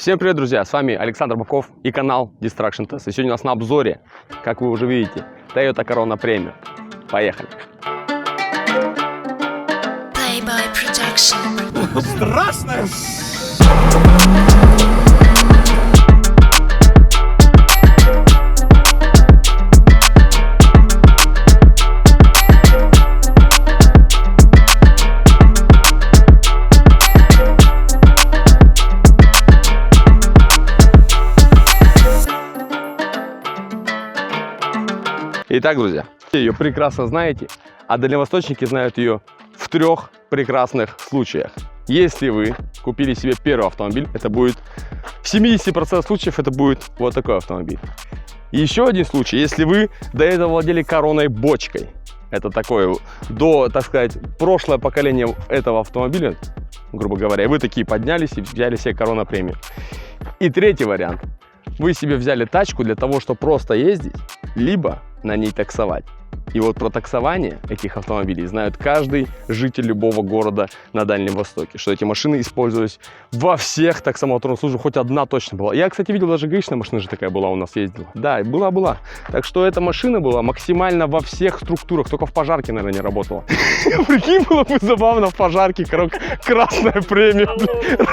Всем привет, друзья! С вами Александр Бабков и канал Distraction Test. И сегодня у нас на обзоре, как вы уже видите, Toyota Corona Premium. Поехали! Playboy Production. Страшно! Итак, друзья, ее прекрасно знаете, а дальневосточники знают ее в трех прекрасных случаях. Если вы купили себе первый автомобиль, это будет в 70% случаев это будет вот такой автомобиль. И еще один случай, если вы до этого владели Короной бочкой, это такое до, так сказать, прошлое поколение этого автомобиля, грубо говоря, и вы такие поднялись и взяли себе Corona Premium. И третий вариант, вы себе взяли тачку для того, чтобы просто ездить, либо на ней таксовать. И вот про таксование этих автомобилей знают каждый житель любого города на Дальнем Востоке, что эти машины использовались во всех таксомоторных службах, хоть одна точно была. Я, кстати, видел, даже гаишная машина же такая была у нас, ездила. Да, была. Так что эта машина была максимально во всех структурах, только в пожарке, наверное, не работала. Прикинь, было бы забавно в пожарке, красная премия,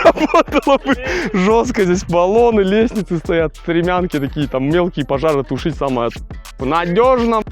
работала бы жестко, здесь баллоны, лестницы стоят, стремянки такие, там мелкие пожары тушить самое надежно.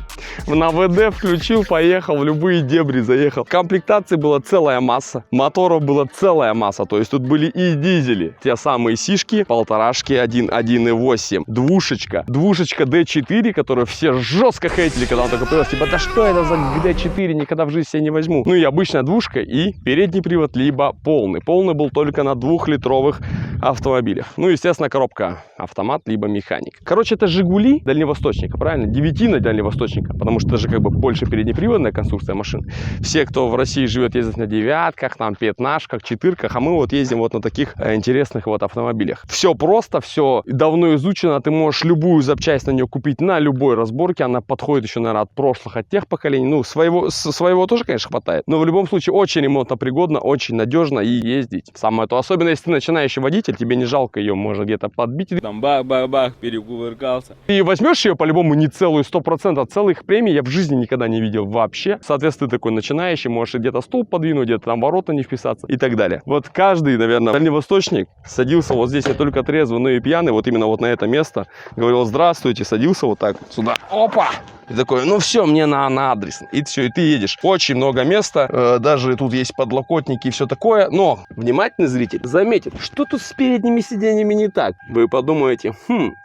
На ВД включил, поехал, в любые дебри заехал. В комплектации была целая масса, моторов была целая масса, то есть тут были и дизели, те самые сишки, полторашки 1.8, двушечка D4, которую все жестко хейтили, когда он только появился, типа, да что это за D4, никогда в жизни себе не возьму. Ну и обычная двушка и передний привод, либо полный. Полный был только на 2-литровых автомобилях. Ну, естественно, коробка автомат, либо механик. Короче, это Жигули дальневосточника, правильно? Девятина дальневосточника, потому что это же как бы больше переднеприводная конструкция машин. Все, кто в России живет, ездят на девятках, там, пятнашках, четырках, а мы вот ездим вот на таких интересных вот автомобилях. Все просто, все давно изучено, ты можешь любую запчасть на нее купить на любой разборке, она подходит еще, наверное, от прошлых, от тех поколений. Ну, своего тоже, конечно, хватает, но в любом случае очень ремонтопригодно, очень надежно и ездить. Самое то, особенно если ты начинающий водитель, тебе не жалко ее, можно где-то подбить. Там бах-бах-бах, перекувыркался. И возьмешь ее по-любому не целую 100%, а целых премий я в жизни никогда не видел вообще. Соответственно, ты такой начинающий, можешь где-то стул подвинуть, где-то там ворота не вписаться и так далее. Вот каждый, наверное, дальневосточник садился вот здесь не только трезвый, но и пьяный, вот именно вот на это место, говорил здравствуйте, садился вот так вот сюда, опа! И такой, ну все, мне на адрес. И все, и ты едешь. Очень много места, даже тут есть подлокотники и все такое. Но внимательный зритель заметит, что тут с передними сиденьями не так. Вы подумаете,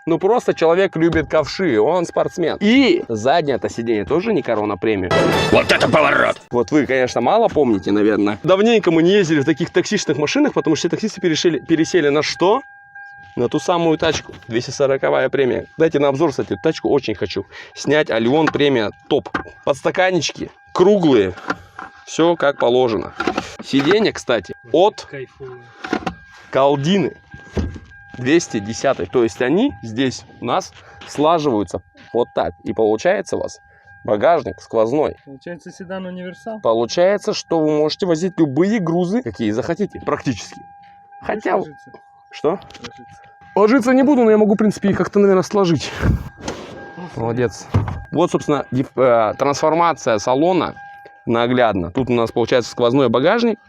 ну просто человек любит ковши, он спортсмен. И заднее-то сиденье тоже не Corona Premium. Вот это поворот! Вот вы, конечно, мало помните, наверное. Давненько мы не ездили в таких токсичных машинах, потому что все таксисты пересели на что? На ту самую тачку, 240-я премия. Дайте на обзор, кстати, эту тачку очень хочу снять. Алион премия топ. Подстаканнички круглые, все как положено. Сиденье, кстати, от Калдины 210, то есть они здесь у нас слаживаются вот так. И получается у вас багажник сквозной. Получается седан универсал. Получается, что вы можете возить любые грузы, какие захотите, практически. Хотя... Что? Ложиться не буду, но я могу, в принципе, их как-то, наверное, сложить. Молодец. Вот, собственно, трансформация салона наглядно. Тут у нас получается сквозной багажник.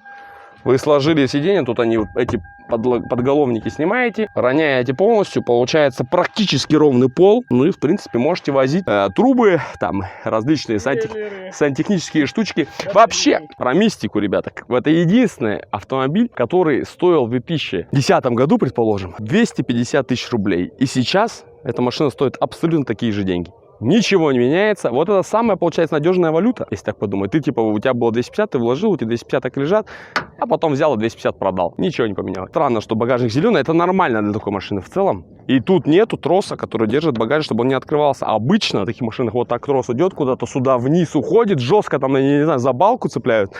Вы сложили сиденья, тут они эти подголовники снимаете, роняете полностью, получается практически ровный пол. Ну и, в принципе, можете возить трубы, там, различные сантехнические штучки. Вообще, про мистику, ребята, это единственный автомобиль, который стоил в 2010 году, предположим, 250 тысяч рублей. И сейчас эта машина стоит абсолютно такие же деньги. Ничего не меняется. Вот это самая, получается, надежная валюта, если так подумать. Ты, типа, у тебя было 250, ты вложил, у тебя 250 так лежат, а потом взял и 250 продал. Ничего не поменялось. Странно, что багажник зеленый. Это нормально для такой машины в целом. И тут нету троса, который держит багажник, чтобы он не открывался. А обычно на таких машинах вот так трос идет куда-то сюда вниз, уходит жестко, там, я не знаю, за балку цепляют,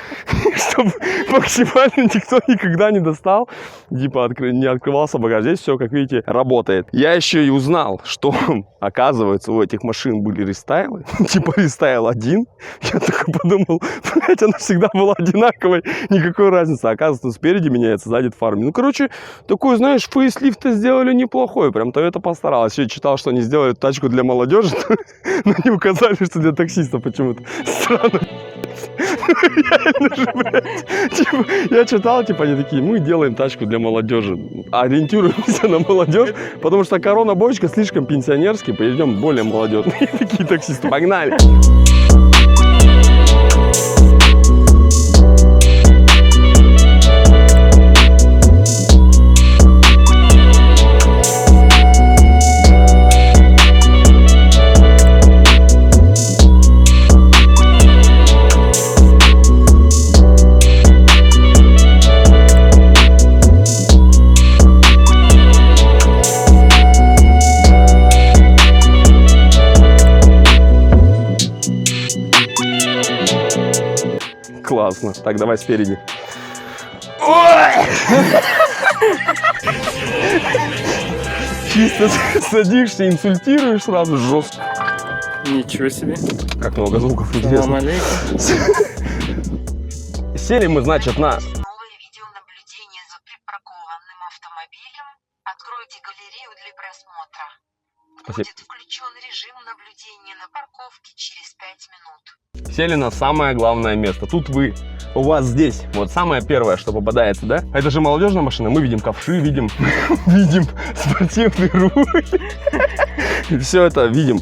чтобы максимально никто никогда не достал, типа не открывался багажник. Здесь все, как видите, работает. Я еще и узнал, что, оказывается, у этих машин были рестайлы, типа рестайл 1. Я только подумал, блядь, она всегда была одинаковой, никакой разницы. Оказывается, спереди меняется, сзади фарами. Ну, короче, такой, знаешь, фейслифт-то сделали неплохой. Прям Toyota постаралась. Я читал, что они сделали тачку для молодежи, но не указали, что для таксистов почему-то. Странно. Реально же, блядь. Типа, я читал, типа, они такие, мы делаем тачку для молодежи. Ориентируемся на молодежь, потому что корона-бочка слишком пенсионерский, пойдем более молодежные. Такие таксисты. Погнали. Классно. Так, давай спереди. Ой! Чисто садишься, инсультируешь сразу жестко. Ничего себе. Как много звуков, Салам интересно. алейкум. Сели мы, значит, на... Новое видеонаблюдение за припаркованным автомобилем. Откройте галерею для просмотра. Спасибо. Будет включен режим наблюдения на парковке через 5 минут. Сели на самое главное место. Тут у вас здесь, вот самое первое, что попадается, да? Это же молодежная машина. Мы видим ковши, видим спортивный руль. Все это видим.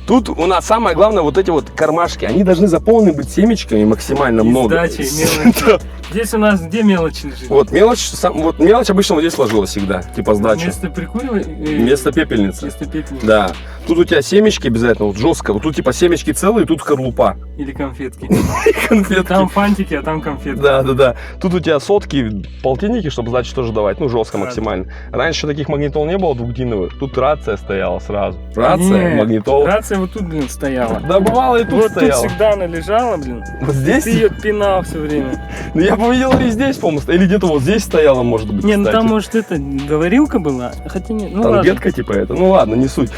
Тут у нас самое главное, вот эти вот кармашки. Они должны заполнены быть семечками максимально много. Сдачи, мелочи. Здесь у нас где мелочь лежит? Вот мелочь обычно вот здесь сложилась всегда, типа сдача. Место прикуривания? Вместо пепельницы. Место пепельницы. Да. Тут у тебя семечки обязательно, вот жестко. Вот тут типа семечки целые, тут скорлупа. Или конфетки. Конфетки. Там фантики, а там конфетки. Да. Тут у тебя сотки, полтинники, чтобы сдачу тоже давать. Ну, жестко максимально. Раньше таких магнитол не было двухдиновых. Тут рация стояла сразу. Рация, Не, магнитол. Рация вот тут, блин, стояла. Да, бывало и тут Вот стояла. тут всегда она лежала, блин. Вот здесь? Ты ее пинал все время. Ну, я видел и здесь, по-моему, или где-то вот здесь стояла, может быть, Не, ну кстати. там, может, это говорилка была. Хотя нет, ну Там ладно. ветка типа это. Ну ладно, не суть.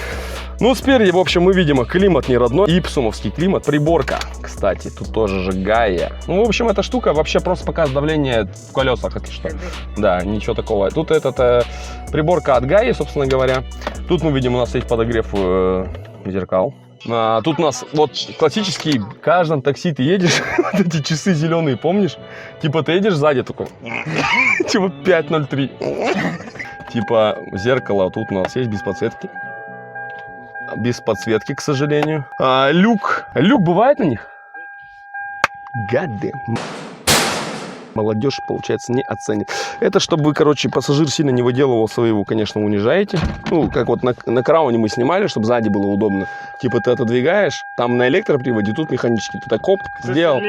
Ну, спереди, в общем, мы видим климат не родной. Ипсумовский климат. Приборка, кстати, тут тоже же Гайя. Ну, в общем, эта штука вообще просто показывает давление в колесах, если что. Да, ничего такого. Тут приборка от Гайи, собственно говоря. Тут мы видим, у нас есть подогрев зеркал. Тут у нас вот классический, в каждом такси ты едешь, вот эти часы зеленые, помнишь? Типа ты едешь сзади такой, типа 5:03. Типа зеркало тут у нас есть без подсветки. Без подсветки, к сожалению. Люк бывает на них? Гады. Молодежь, получается, не оценит. Это чтобы, короче, пассажир сильно не выделывал своего, конечно, унижаете. Ну, как вот на крауне мы снимали, чтобы сзади было удобно. Типа ты отодвигаешь, там на электроприводе, тут механически. Ты так оп, сделал.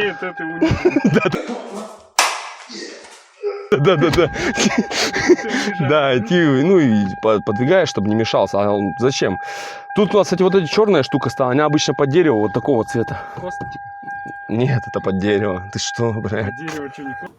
Да. Да, ты, ну и подвигаешь, чтобы не мешался. А он зачем? Тут у нас, кстати, вот эта черная штука стала, она обычно под дерево вот такого цвета. Нет, это под дерево. Ты что, блядь?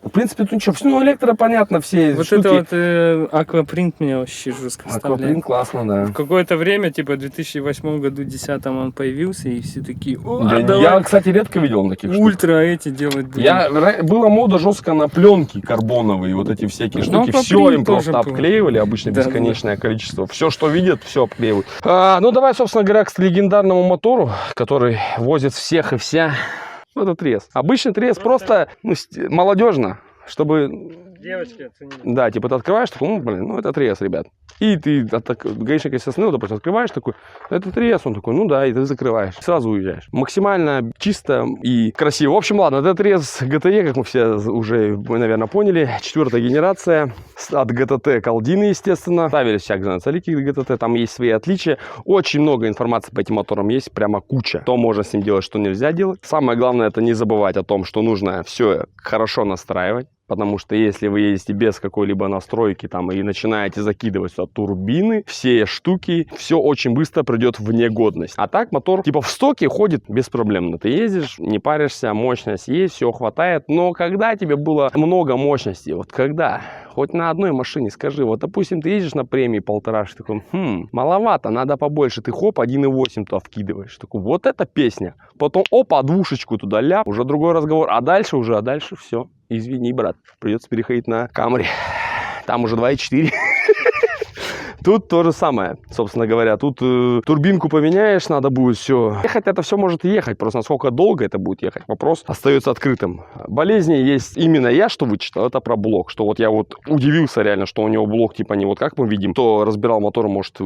В принципе, тут ничего, все, ну, электро, понятно, все Вот штуки. это вот аквапринт меня вообще жестко вставляет. Аквапринт классно, да. В какое-то время, типа в 2008 году, 2010 он появился, и все такие, о, Да, давай я, кстати, редко видел таких штук. ультра эти делать. блин. Была мода жестко на пленки карбоновые, вот эти всякие штуки. аквапринт Все им тоже просто был. обклеивали, обычно Да, бесконечное количество. Все, что видят, все обклеивают. Ну, давай, собственно говоря, к легендарному мотору, который возит всех и вся. Это трес. Обычный трес просто молодежно, чтобы... Девочки оценили. Да, типа ты открываешь, такой, ну, блин, ну это трес, ребят. И ты гаишник, если остановил, допустим, открываешь такой, это трес, он такой, ну да, и ты закрываешь, сразу уезжаешь. Максимально чисто и красиво. В общем, ладно, это трес GTE, как мы все уже, вы, наверное, поняли, 4-я генерация от GTT Калдины, естественно. Ставили всякие целики GTT, там есть свои отличия. Очень много информации по этим моторам есть, прямо куча. Что можно с ним делать, что нельзя делать. Самое главное, это не забывать о том, что нужно все хорошо настраивать. Потому что если вы едете без какой-либо настройки там и начинаете закидывать сюда турбины, все штуки, все очень быстро придет в негодность. А так мотор типа в стоке ходит беспроблемно. Ты ездишь, не паришься, мощность есть, все хватает. Но когда тебе было много мощности, вот когда, хоть на одной машине, скажи, вот допустим ты едешь на премии 1,5, такой, маловато, надо побольше. Ты хоп, 1,8 туда вкидываешь. Такой, вот эта песня. Потом опа, двушечку туда ляп, уже другой разговор. А дальше все. Извини, брат, придется переходить на Камри. Там уже 2,4. Тут то же самое, собственно говоря. Тут турбинку поменяешь, надо будет все. Ехать это все может ехать, просто насколько долго это будет ехать, вопрос остается открытым. Болезни есть именно я, что вычитал, это про блок. Что вот я вот удивился реально, что у него блок типа не вот как мы видим. Кто разбирал мотор, может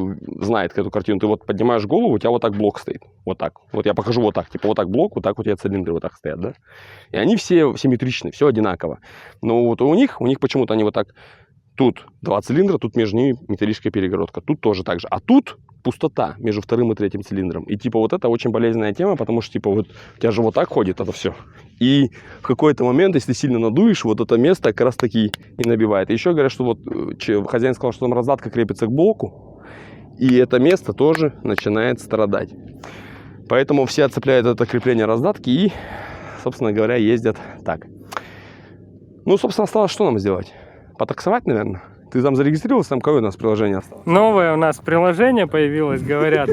знает эту картину. Ты вот поднимаешь голову, у тебя вот так блок стоит. Вот так. Вот я покажу вот так. Типа вот так блок, вот так у тебя цилиндры вот так стоят, да? И они все симметричны, все одинаково. Но вот у них почему-то они вот так. Тут 2 цилиндра, тут между ними металлическая перегородка. Тут тоже так же. А тут пустота между 2-м и 3-м цилиндром. И типа вот это очень болезненная тема, потому что типа вот у тебя же вот так ходит это все. И в какой-то момент, если ты сильно надуешь, вот это место как раз таки и набивает. И еще говорят, что вот хозяин сказал, что там раздатка крепится к блоку. И это место тоже начинает страдать. Поэтому все отцепляют это крепление раздатки и, собственно говоря, ездят так. Ну, собственно, осталось что нам сделать? Потаксовать, наверное? Ты там зарегистрировался, там какое у нас приложение осталось? Новое у нас приложение появилось, говорят.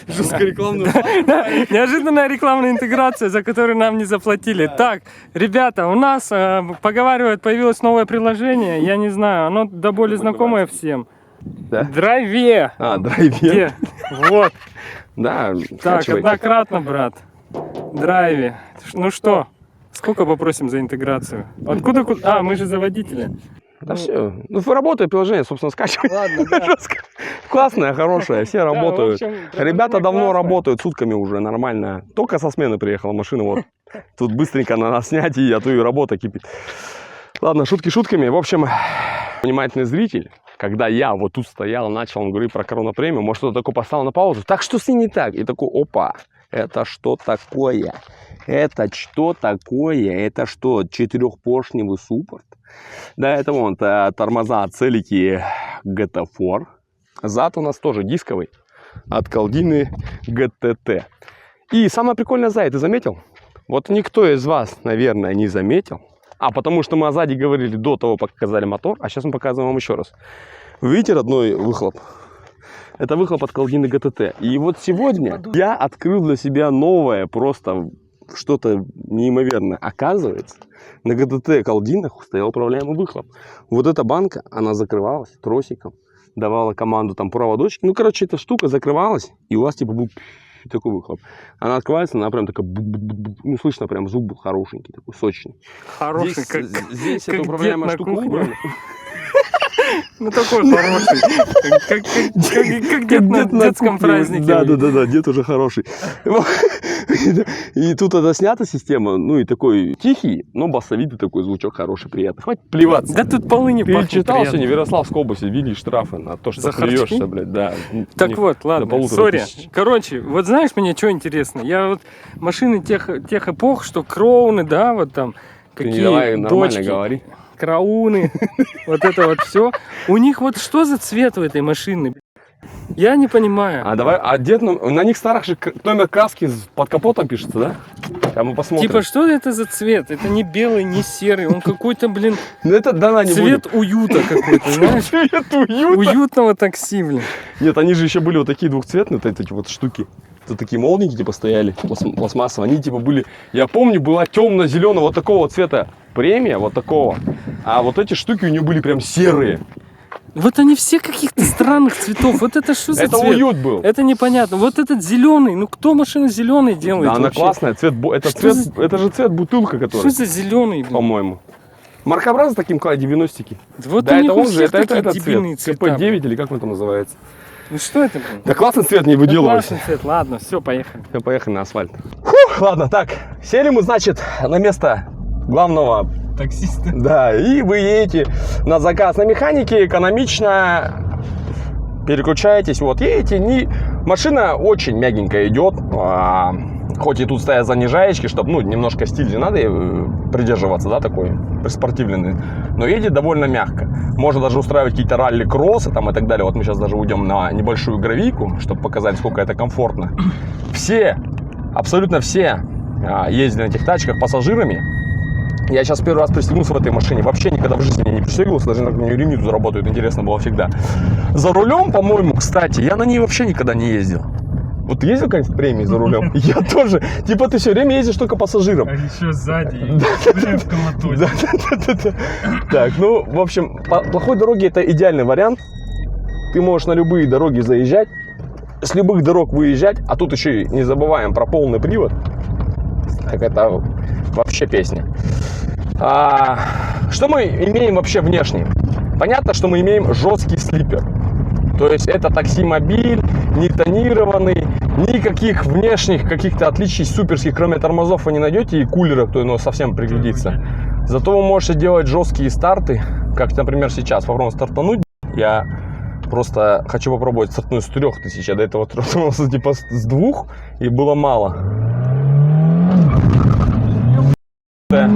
Жестко рекламную. Неожиданная рекламная интеграция, за которую нам не заплатили. Так, ребята, у нас, поговаривают, появилось новое приложение. Я не знаю, оно до боли знакомое всем. Драйве. Драйве. Вот. Да, так, однократно, брат. Драйве. Ну что? Сколько попросим за интеграцию? Откуда? Мы же за водителя. Да все. Ну, работает приложение, собственно, скачивай. Ладно, да. Классное, хорошее, все работают. в общем, Ребята давно классное. Работают сутками уже, нормально. Только со смены приехала машина, вот. Тут быстренько надо снять, а то и работа кипит. Ладно, шутки шутками. В общем, внимательный зритель, когда я вот тут стоял, начал он говорить про коронапремию, может, кто-то такой поставил на паузу. Так что с ней не так? И такой, опа, это что такое? Это что такое? Это что, 4-поршневый суппорт? Да, это вон тормоза Целики GT4. Зад у нас тоже дисковый от Колдины GTT. И самое прикольное, Зай, ты заметил? Вот никто из вас, наверное, не заметил. Потому что мы о сзади говорили до того, как показали мотор, а сейчас мы показываем вам еще раз. Вы видите родной выхлоп? Это выхлоп от Колдины GTT. И вот сегодня я открыл для себя новое, просто что-то неимоверное. Оказывается, на GTT Колдинах стоял управляемый выхлоп. Вот эта банка, она закрывалась тросиком, давала команду там проводочки. Ну, короче, эта штука закрывалась, и у вас типа был такой выхлоп. Она открывается, она прям такая, ну, слышно, прям звук был хорошенький, такой сочный. Хороший, здесь как эта управляемая дед на штука кухне. убрана. Ну такой хороший. Как дед на детском празднике. Да, дед уже хороший. И тут это снята система, ну и такой тихий, но басовитый такой звучок хороший, приятный. Хватит плеваться. Да тут полы не пахнут. Перечитал сегодня в Ярославской области, ввели штрафы на то, что плюешься, блядь, да. Так вот, ладно, сори. Короче, вот знаешь, мне что интересно? Я вот машины тех эпох, что Кроуны, да, вот там, какие давай нормально дочки, говори. Крауны, вот это вот все. У них вот что за цвет у этой машины? Я не понимаю. Дед, на них старых же номер краски под капотом пишется, да? А мы посмотрим. Типа, что это за цвет? Это не белый, не серый, он какой-то, блин, ну это цвет уюта какой-то, знаешь? Цвет уюта. Уютного такси, блин. Нет, они же еще были вот такие двухцветные, вот эти вот штуки. Вот такие молники типа стояли, пластмассовые. Они типа были, я помню, была темно-зеленого вот такого цвета премия, вот такого. А вот эти штуки у нее были прям серые. Вот они все каких-то странных цветов. Вот это что за это цвет? уют был. Это непонятно. Вот этот зеленый. Ну кто машину зеленый делает? Да, она вообще? классная. Это же цвет бутылка, который. Что за зеленый, блин? По-моему. Маркообразно таким 90-ки. Вот да, у них это у он же, всех это такие дебильные цвет. цвета. КП-9 или как он там называется. Ну что это, блин? Да классный цвет, не выделывайся. Классный цвет. Ладно, все, поехали. Все, поехали на асфальт. Фух, ладно, так. Сели мы, значит, на место главного Таксиста. Да, и вы едете на заказ на механике, экономично переключаетесь, вот едете. Машина очень мягенькая идет, Хоть и тут стоят занижаечки, чтобы, ну, немножко стиль не надо придерживаться, да, такой спортивный, но едет довольно мягко. Можно даже устраивать какие-то ралли-кроссы там и так далее. Вот мы сейчас даже уйдем на небольшую гравийку, чтобы показать, сколько это комфортно. Все, абсолютно все ездили на этих тачках пассажирами. Я сейчас первый раз пристегнулся в этой машине. Вообще никогда в жизни не пристегивался. Даже на нее ремни тут работают. Интересно было всегда. За рулем, по-моему, кстати, я на ней вообще никогда не ездил. Вот ты ездил как-нибудь в премии за рулем? Я тоже. Типа ты все время ездишь только пассажиром. А еще сзади. Да. Так, ну, в общем, по плохой дороге это идеальный вариант. Ты можешь на любые дороги заезжать, с любых дорог выезжать, а тут еще и не забываем про полный привод. Так это вообще песня. Что мы имеем вообще внешне? Понятно, что мы имеем жесткий слипер. То есть это такси-мобиль, не тонированный, никаких внешних каких-то отличий суперских, кроме тормозов, вы не найдете, и кулера, кто ну, совсем пригодится. Зато вы можете делать жесткие старты, как, например, сейчас. Попробуем стартануть. Я просто хочу попробовать стартнуть с 3000, я до этого стартанулся типа с 2, и было мало. Да.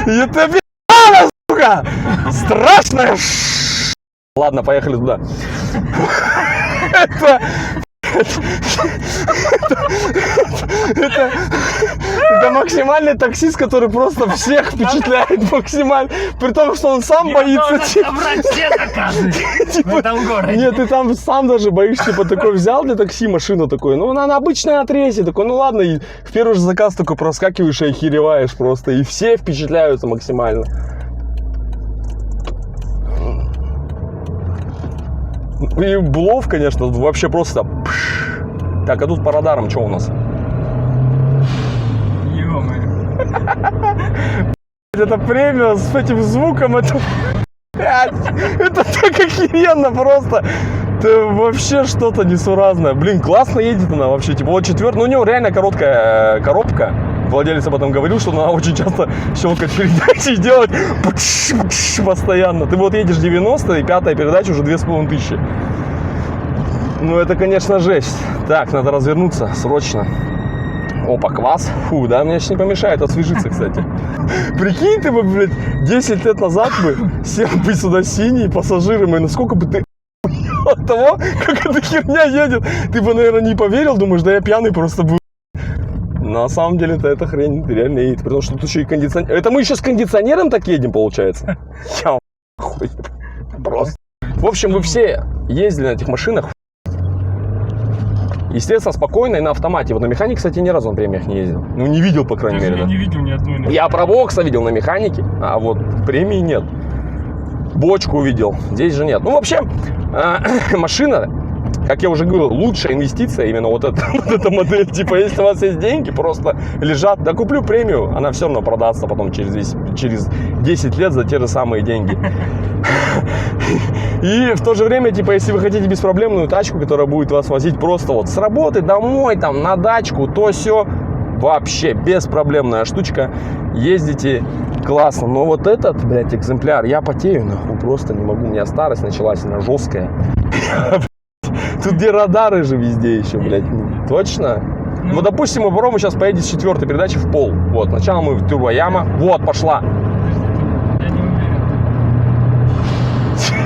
Это пи***ана, сука! Страшная. Ладно, поехали туда. Это максимальный таксист, который просто всех впечатляет максимально. При том, что он сам боится. Собрать все заказы в этом городе. Нет, ты там сам даже боишься, типа, такой взял для такси машину такой, ну, она на обычной отрезе, такой, ну, ладно, и в первый же заказ такой проскакиваешь и охереваешь просто, и все впечатляются максимально. И Булов, конечно, вообще просто... Так, а тут по радарам что у нас? Ё-моё. Это премия с этим звуком, это так охеренно просто. Это вообще что-то несуразное. Блин, классно едет она вообще. Типа вот четвертый, ну у него реально короткая коробка. Владелец об этом говорил, что надо очень часто щелкать передачи и делать постоянно. Ты вот едешь 90 и пятая передача уже 2500. Ну это, конечно, жесть. Так, надо развернуться срочно. Опа, квас. Фу, да, мне сейчас не помешает освежиться, кстати. Прикинь, ты бы, блядь, 10 лет назад бы сел бы сюда синий пассажиром, и насколько бы ты от того, как эта херня едет, ты бы, наверное, не поверил, думаешь, да я пьяный просто был. На самом деле-то эта хрень реально едет, потому что тут еще и кондиционер. Это мы еще с кондиционером так едем, получается? Я хуй. Просто. В общем, вы все ездили на этих машинах. Естественно, спокойно и на автомате. Вот на механике, кстати, ни разу на премиях не ездил. Ну, не видел, по крайней мере. Я не видел ни одной. Я про Вокса видел на механике, а вот премии нет. Бочку видел, здесь же нет. Ну, вообще, машина, как я уже говорил, лучшая инвестиция именно вот эта модель. Типа, если у вас есть деньги, просто лежат, да куплю премию, она все равно продастся потом через 10 лет за те же самые деньги. И в то же время, типа, если вы хотите беспроблемную тачку, которая будет вас возить просто вот с работы домой, там, на дачку, то все, вообще беспроблемная штучка, ездите классно. Но вот этот, блядь, экземпляр, я потею, нахуй, просто не могу, у меня старость началась, она жесткая. Тут где радары же везде еще, блядь, точно? Ну, допустим, мы попробуем сейчас поедем с 4-й передачи в пол. Вот, сначала мы в турбояма, вот, пошла. Я не уверен.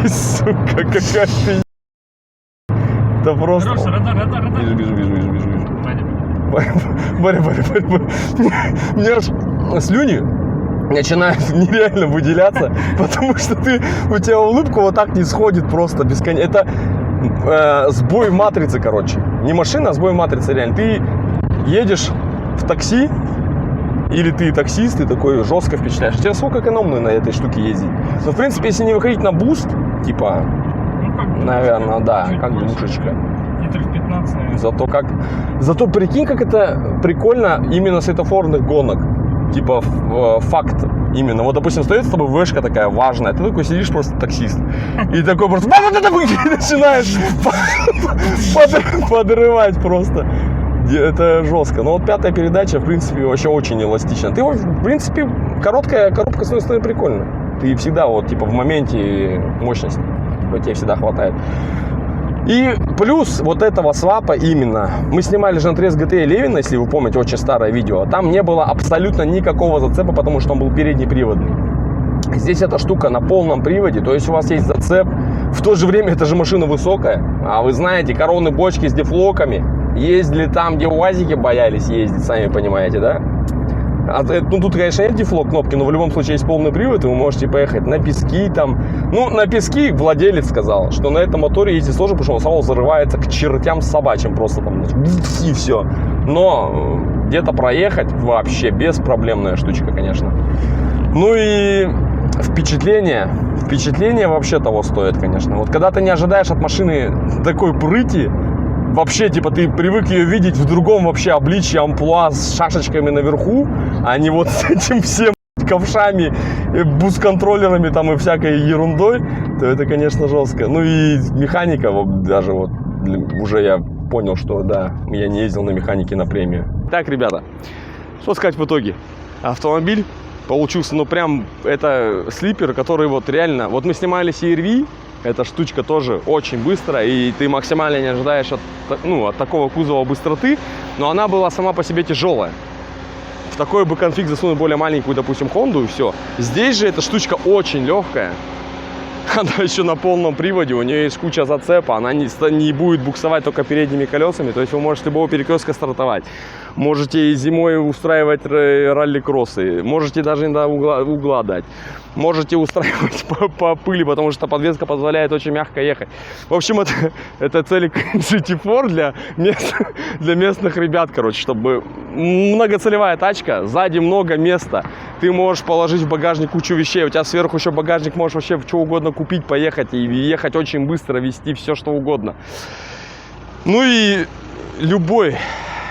Сука, какая ты... Это просто... Хорошо, радар. Вижу. Боря. Мне аж слюни начинают нереально выделяться, потому что у тебя улыбка вот так не сходит просто бесконечно. Это сбой матрицы, короче. Не машина, а сбой матрицы реально. Ты едешь в такси, или ты таксист, и такой жестко впечатляешь. Тебе сколько экономно на этой штуке ездить. Но, в принципе, если не выходить на буст, типа, Ну, как бы, наверное, да, чуть как больше. душечка. Литров 15, наверное. Зато прикинь, как это прикольно именно светофорных гонок. Типа факт именно. Вот, допустим, стоит с тобой вышка такая важная, ты такой сидишь просто таксист. И такой просто начинаешь подрывать просто. Это жестко. Но вот 5-я передача, в принципе, вообще очень эластична. Ты, в принципе, короткая коробка с одной стороны прикольная. Ты всегда вот типа в моменте мощности, тебе всегда хватает. И плюс вот этого свапа именно. Мы снимали Gentrace GT Levin, если вы помните, очень старое видео. Там не было абсолютно никакого зацепа, потому что он был переднеприводный. Здесь эта штука на полном приводе, то есть у вас есть зацеп. В то же время эта же машина высокая. А вы знаете, коронные бочки с дефлоками ездили там, где УАЗики боялись ездить, сами понимаете, да? Ну, тут, конечно, нет дефлок кнопки, но в любом случае есть полный привод, и вы можете поехать на пески там. Ну, на пески владелец сказал, что на этом моторе ездить сложно, потому что он сразу зарывается к чертям собачьим просто там, и все. Но где-то проехать вообще беспроблемная штучка, конечно. Ну и впечатление вообще того стоит, конечно. Вот когда ты не ожидаешь от машины такой прыти, вообще, типа, ты привык ее видеть в другом вообще обличье, амплуа с шашечками наверху, а не вот с этим всем ковшами, буст-контроллерами там и всякой ерундой, то это, конечно, жестко. Ну и механика, вот, даже вот уже я понял, что да, я не ездил на механике на премию. Так, ребята, что сказать в итоге? Автомобиль получился, ну прям, это слипер, который вот реально, вот мы снимали CR-V, эта штучка тоже очень быстрая, и ты максимально не ожидаешь от такого кузова быстроты, но она была сама по себе тяжелая. В такой бы конфиг засунуть более маленькую, допустим, Хонду, и все. Здесь же эта штучка очень легкая. Она еще на полном приводе, у нее есть куча зацепа, она не будет буксовать только передними колесами, то есть вы можете с любого перекрестка стартовать. Можете зимой устраивать ралли-кроссы, можете даже до угла дать. Можете устраивать по пыли, потому что подвеска позволяет очень мягко ехать. В общем, это целик GT4 для местных ребят, короче, чтобы многоцелевая тачка, сзади много места. Ты можешь положить в багажник кучу вещей, у тебя сверху еще багажник, можешь вообще что угодно купить, поехать и ехать очень быстро, везти все, что угодно. Ну и любой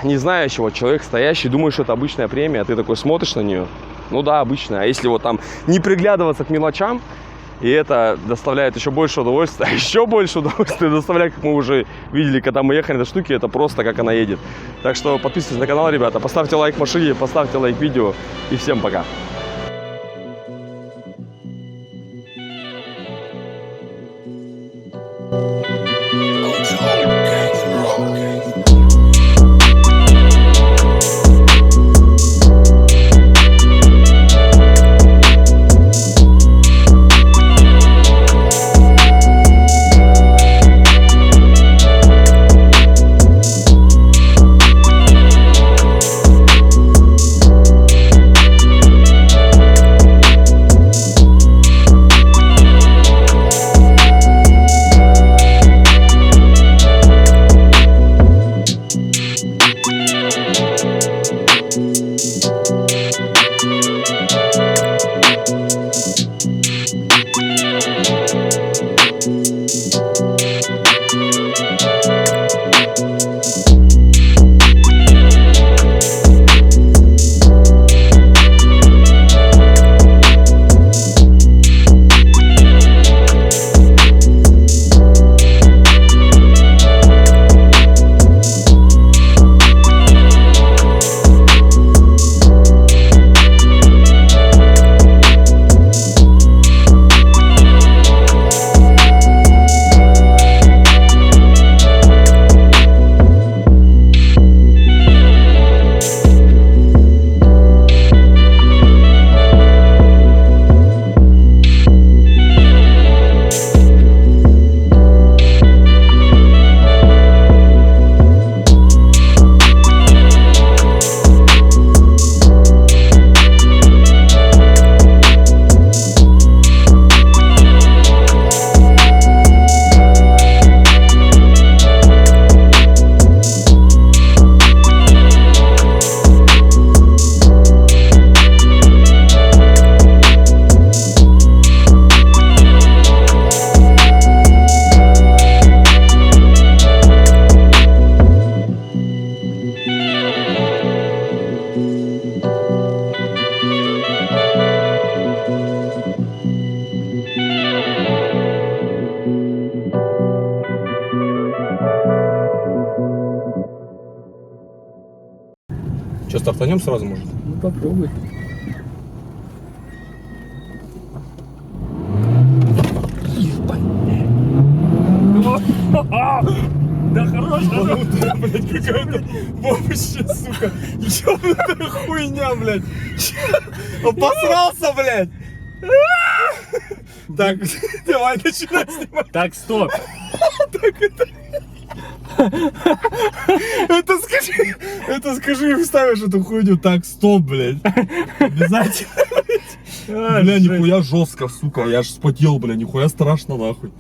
не знающий человек, стоящий, думает, что это обычная премия, а ты такой смотришь на нее, ну да, обычная. А если вот там не приглядываться к мелочам, и это доставляет еще больше удовольствия, а еще больше удовольствия доставляет, как мы уже видели, когда мы ехали на этой штуке, это просто как она едет. Так что подписывайтесь на канал, ребята, поставьте лайк машине, поставьте лайк видео, и всем пока. Что, стартанем сразу, может? Ну попробуй. блядь, какая-то вообще, сука, ёбаная хуйня, блядь. Обосрался, блядь. Так, давай начинай снимать. Так, стоп. Это скажи, вставишь эту хуйню. Так, стоп, блядь. Обязательно. Бля, нихуя жестко, сука. Я ж вспотел, бля, нихуя страшно, нахуй.